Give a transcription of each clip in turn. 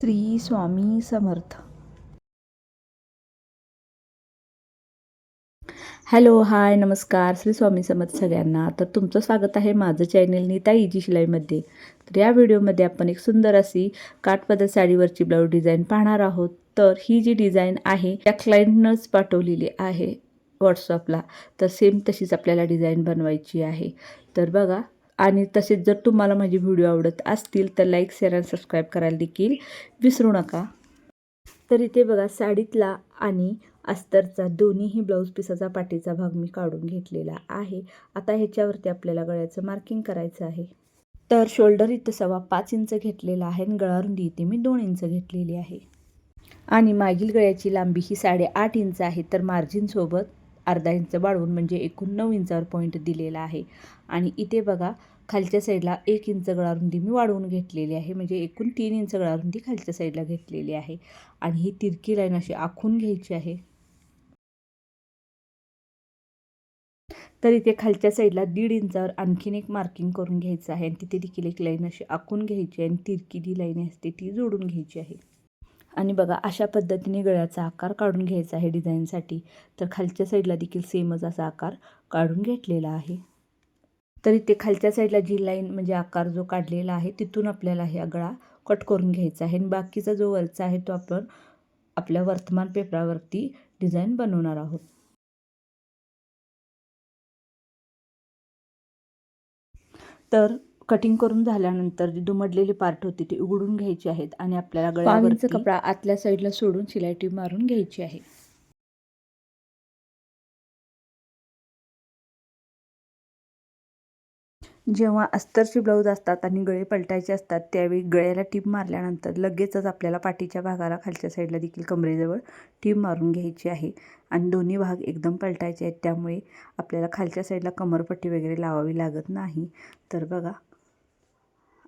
Shri Swami Samarth. Hello, हाय, नमस्कार. श्री स्वामी समर्थ सगळ्यांना. तर तुमचं स्वागत आहे माझं चॅनल नीता इजी शिलाईमध्ये. तर या व्हिडिओमध्ये आपण एक सुंदर अशी काठपदर साडीवरची ब्लाऊज डिझाईन पाहणार आहोत. तर ही जी डिझाईन आहे त्या क्लायंटनंच पाठवलेली आहे व्हॉट्सअपला. तर सेम तशीच आपल्याला डिझाईन बनवायची आहे. तर बघा, आणि तसेच जर तुम्हाला माझे व्हिडिओ आवडत असतील तर लाईक, शेअर आणि सबस्क्राईब करायला देखील विसरू नका. तर इथे बघा, साडीतला आणि अस्तरचा दोन्हीही ब्लाऊज पिसाचा पाठीचा भाग मी काढून घेतलेला आहे. आता ह्याच्यावरती आपल्याला गळ्याचं मार्किंग करायचं आहे. तर शोल्डर इथं 5.25 इंच घेतलेला आहे आणि गळारुंदी इथे मी 2 इंच घेतलेली आहे. आणि मागील गळ्याची लांबी ही 8.5 इंच आहे. तर मार्जिनसोबत अर्धा इंच वाढवून म्हणजे एकूण 9 इंचावर पॉईंट दिलेला आहे. आणि इथे बघा, खालच्या साईडला 1 इंच गळारुंदी मी वाढवून घेतलेली आहे. म्हणजे एकूण 3 इंच गळारुंदी खालच्या साईडला घेतलेली आहे. आणि ही तिरकी लाईन अशी आखून घ्यायची आहे. तर इथे खालच्या साईडला 1.5 इंचावर आणखीन एक मार्किंग करून घ्यायचं आहे. आणि तिथे देखील एक लाईन अशी आखून घ्यायची आहे आणि तिरकी जी लाईन असते ती जोडून घ्यायची आहे. आणि बघा, अशा पद्धतीने गळ्याचा आकार काढून घ्यायचा आहे डिझाईनसाठी. तर खालच्या साईडला देखील सेमच असा आकार काढून घेतलेला आहे. तर इथे खालच्या साईडला जी लाईन म्हणजे आकार जो काढलेला आहे तिथून आपल्याला हा गळा कट करून घ्यायचा आहे. आणि बाकीचा जो वरचा आहे तो आपण आपल्या वर्तमान पेपरावरती डिझाईन बनवणार आहोत. तर कटिंग करून झाल्यानंतर जी दुमडलेली पार्ट होती ती उघडून घ्यायची आहेत आणि आपल्याला गळ्यावरती कपडा आतल्या साईडला सोडून शिलाई टीप मारून घ्यायची आहे. जेव्हा अस्तरची ब्लाऊज असतात आणि गळे पलटायचे असतात त्यावेळी गळ्याला टीप मारल्यानंतर लगेचच आपल्याला पाठीच्या भागाला खालच्या साईडला देखील कमरेजवळ टीप मारून घ्यायची आहे. आणि दोन्ही भाग एकदम पलटायचे आहेत, त्यामुळे आपल्याला खालच्या साईडला कमरपट्टी वगैरे लावावी लागत नाही. तर बघा,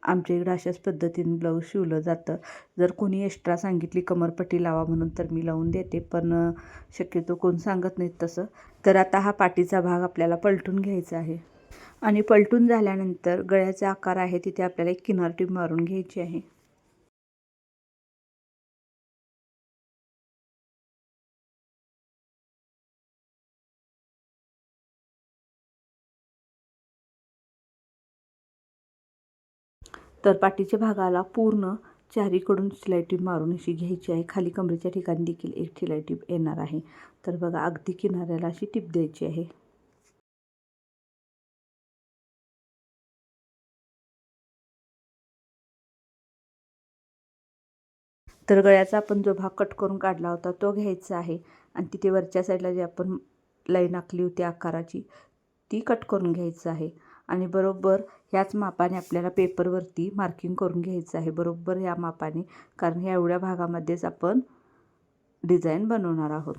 आमच्या इकडं अशाच पद्धतीने ब्लाऊज शिवलं जातं. जर कोणी एक्स्ट्रा सांगितली कमरपट्टी लावा म्हणून तर मी लावून देते, पण शक्यतो कोण सांगत नाहीत तसं. तर आता हा पाठीचा भाग आपल्याला पलटून घ्यायचा आहे. आणि पलटून झाल्यानंतर गळ्याचा आकार आहे तिथे आपल्याला एक किनार टीप मारून घ्यायची आहे. तर पाठीच्या भागाला पूर्ण चारीकडून शिलाई टीप मारून अशी घ्यायची आहे. खाली कमरेच्या ठिकाणी देखील एक शिलाई टीप येणार आहे. तर बघा, अगदी किनाऱ्याला अशी टीप द्यायची आहे. तर गळ्याचा आपण जो भाग कट करून काढला होता तो घ्यायचा आहे. आणि तिथे वरच्या साईडला जी आपण लाईन आखली होती आकाराची ती कट करून घ्यायचं आहे. आणि बरोबर ह्याच मापाने आपल्याला पेपरवरती मार्किंग करून घ्यायचं आहे, बरोबर ह्या मापाने. कारण ह्या एवढ्या भागामध्येच आपण डिझाईन बनवणार आहोत.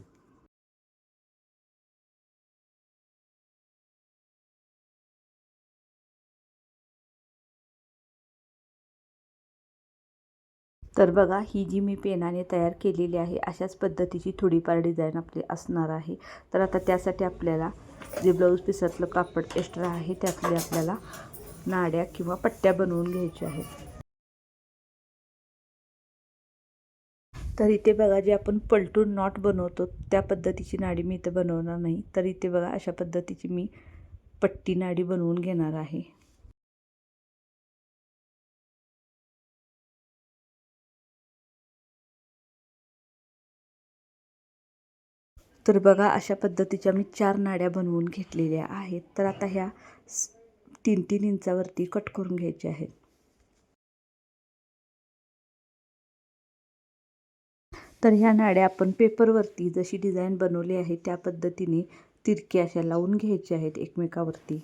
तर बघा, ही जी मी पेनाने तयार केलेली आहे अशाच पद्धतीची थोडीफार डिझाईन आपली असणार आहे. तर आता त्यासाठी आपल्याला जे ब्लाऊज पिसातलं कापड एक्स्ट्रा आहे त्यातले आपल्याला नाड्या किंवा पट्ट्या बनवून घ्यायच्या आहेत. तर इथे बघा, जे आपण पलटून नॉट बनवतो त्या पद्धतीची नाडी मी इथं बनवणार नाही. तर इथे बघा, अशा पद्धतीची मी पट्टी नाडी बनवून घेणार आहे. तर बघा, अशा पद्धतीच्या मी 4 नाड्या बनवून घेतलेल्या आहेत. तर आता ह्या 3-3 इंचावरती कट करून घ्यायच्या आहेत. तर ह्या नाड्या आपण पेपरवरती जशी डिझाईन बनवली आहे त्या पद्धतीने तिरक्या अशा लावून घ्यायच्या आहेत एकमेकावरती.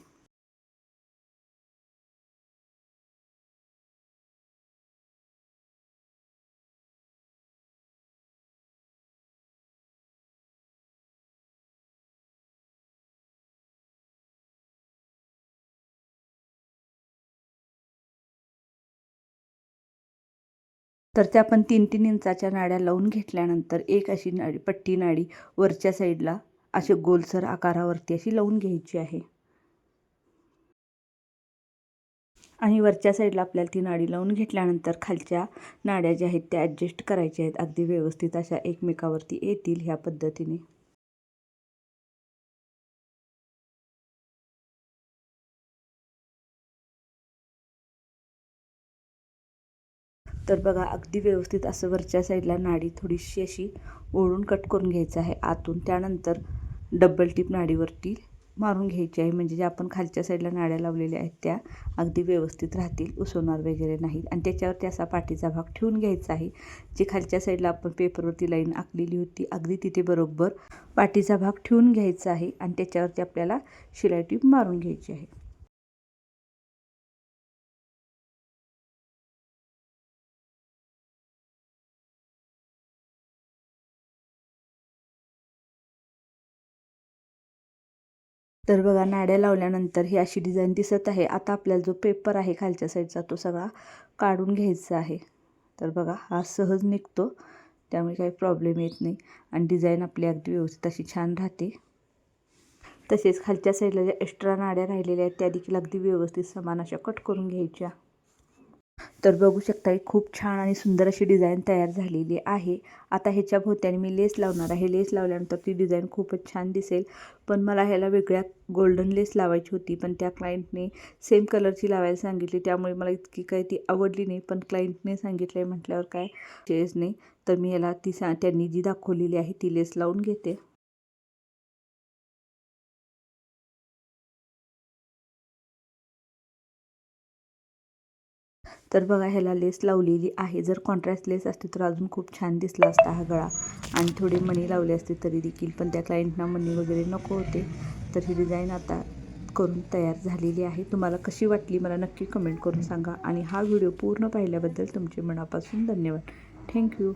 तर त्या आपण 3-3 इंचाच्या नाड्या लावून घेतल्यानंतर एक अशी नाडी, पट्टी नाडी वरच्या साईडला अशी गोलसर आकारावरती अशी लावून घ्यायची आहे. आणि वरच्या साईडला आपल्याला ती नाडी लावून घेतल्यानंतर खालच्या नाड्या ज्या आहेत त्या ॲडजस्ट करायच्या आहेत, अगदी व्यवस्थित अशा एकमेकावरती येतील ह्या पद्धतीने. तर बघा अगदी व्यवस्थित असं वरच्या साईडला नाडी थोडीशी अशी ओढून कट करून घ्यायचं आहे आतून. त्यानंतर डबल टिप नाडीवरती मारून घ्यायची आहे, म्हणजे ज्या आपण खालच्या साईडला नाड्या लावलेल्या आहेत त्या अगदी व्यवस्थित राहतील, उसवणार वगैरे नाहीत. आणि त्याच्यावरती असा पाठीचा भाग ठेवून घ्यायचा आहे. जी खालच्या साईडला आपण पेपरवरती लाईन आखलेली होती अगदी तिथे बरोबर पाठीचा भाग ठेवून घ्यायचा आहे आणि त्याच्यावरती आपल्याला शिलाई टीप मारून घ्यायची आहे. तर बघा नाड्या लावल्यानंतर ही अशी डिझाईन दिसत आहे. आता आपल्याला जो पेपर आहे खालच्या साईडचा तो सगळा काढून घ्यायचा आहे. तर बघा हा सहज निघतो, त्यामुळे काही प्रॉब्लेम येत नाही आणि डिझाईन आपली अगदी व्यवस्थित अशी छान राहते. तसेच खालच्या साईडला ज्या एक्स्ट्रा नाड्या राहिलेल्या आहेत त्या देखील अगदी व्यवस्थित समान अशा कट करून घ्यायच्या. तर बघू शकता खूप छान आणि सुंदर अशी डिझाईन तयार झालेली आहे. आता ह्याच्या भोवत्याने मी लेस लावणार आहे. लेस लावल्यानंतर ती डिझाईन खूपच छान दिसेल, पण मला ह्याला वेगळ्या गोल्डन लेस लावायची होती, पण त्या क्लायंटने सेम कलरची लावायला सांगितली, त्यामुळे मला इतकी काही ती आवडली नाही. पण क्लायंटने सांगितलं आहे म्हटल्यावर काय चेंज नाही. तर मी याला त्यांनी जी दाखवलेली आहे ती लेस लावून घेते. तर बघा ह्याला लेस लावलेली आहे. जर कॉन्ट्रास्ट लेस असती तर अजून खूप छान दिसला असता हा गळा आणि थोडी मणी लावली असते तरी देखील, पण त्या क्लायंटना मणी वगैरे नको होते. तर ही डिझाईन आता करून तयार झालेली आहे. तुम्हाला कशी वाटली मला नक्की कमेंट करून सांगा आणि हा व्हिडिओ पूर्ण पाहिल्याबद्दल तुमचे मनापासून धन्यवाद. थँक्यू.